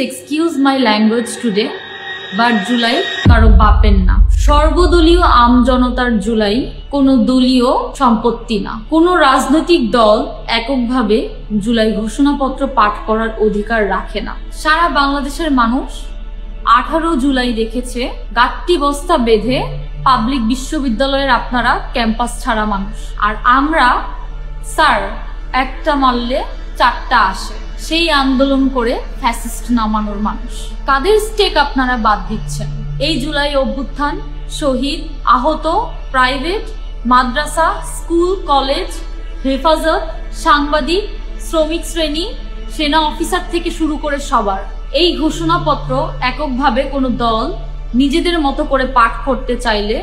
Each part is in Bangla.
Excuse my language today, but July কারো বাপের না। সর্বদলীয় আমজনতার জুলাই কোনো দলীয় সম্পত্তি না। কোনো রাজনৈতিক দল এককভাবে জুলাই ঘোষণাপত্র পাঠ করার অধিকার রাখে না। সারা বাংলাদেশের মানুষ 18 জুলাই দেখেছে গাট্টি বস্তা বেঁধে পাবলিক বিশ্ববিদ্যালয়ের আপনারা ক্যাম্পাস ছাড়া মানুষ, আর আমরা স্যার একটা মারলে 4টা আসে সেই আন্দোলন করে ফ্যাসিস্ট নামানোর মানুষ। কাদের স্টেক আপনারা বাদ দিচ্ছেন? এই জুলাই অভ্যুত্থান শহীদ, আহত, প্রাইভেট, মাদ্রাসা, স্কুল, কলেজ, হেফাজত, সাংবাদিক, শ্রমিক শ্রেণী, সেনা অফিসার থেকে শুরু করে সবার এই ঘোষণাপত্র এককভাবে কোনো দল নিজেদের মতো করে পাঠ করতে চাইলে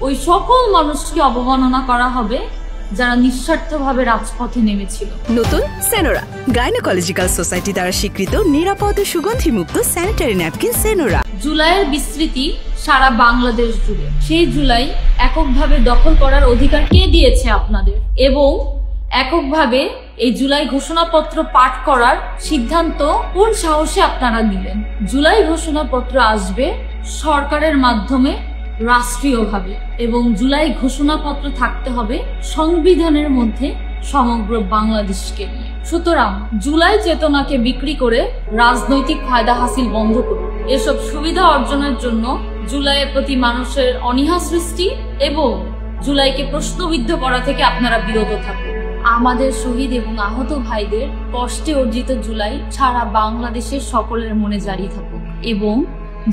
ওই সকল মানুষকে অবমাননা করা হবে যারা নিঃস্বার্থভাবে রাজপথে নেমেছিল। নতুন সেনোরা, গাইনোকোলজিক্যাল সোসাইটি দ্বারা স্বীকৃত নিরাপদ ও সুগন্ধিমুক্ত স্যানিটারি ন্যাপকিন সেনোরা। জুলাইয়ের বিস্তৃতি সারা বাংলাদেশ জুড়ে। সেই জুলাই এককভাবে দখল করার অধিকার কে দিয়েছে আপনাদের? এবং এককভাবে এই জুলাই ঘোষণাপত্র পাঠ করার সিদ্ধান্ত কোন সাহসে আপনারা নিলেন? জুলাই ঘোষণাপত্র আসবে সরকারের মাধ্যমে রাষ্ট্রীয়ভাবে, এবং জুলাই ঘোষণাপত্র থাকতে হবে সংবিধানের মধ্যে সমগ্র বাংলাদেশকে নিয়ে। সুতরাং জুলাই চেতনাকে বিক্রি করে রাজনৈতিক ফায়দা হাসিল বন্ধ করুন। এসব সুবিধা অর্জনের জন্য জুলাইয়ের প্রতি মানুষের অনীহা সৃষ্টি এবং জুলাইকে প্রশ্নবিদ্ধ করা থেকে আপনারা বিরত থাকুন। আমাদের শহীদ এবং আহত ভাইদের কষ্টে অর্জিত জুলাই সারা বাংলাদেশের সকলের মনে জারি থাকুক এবং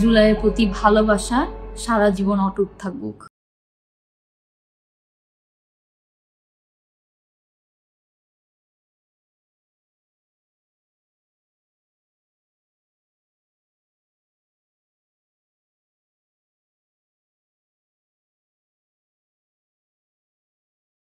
জুলাইয়ের প্রতি ভালোবাসা সারা জীবন অটুট থাকুক।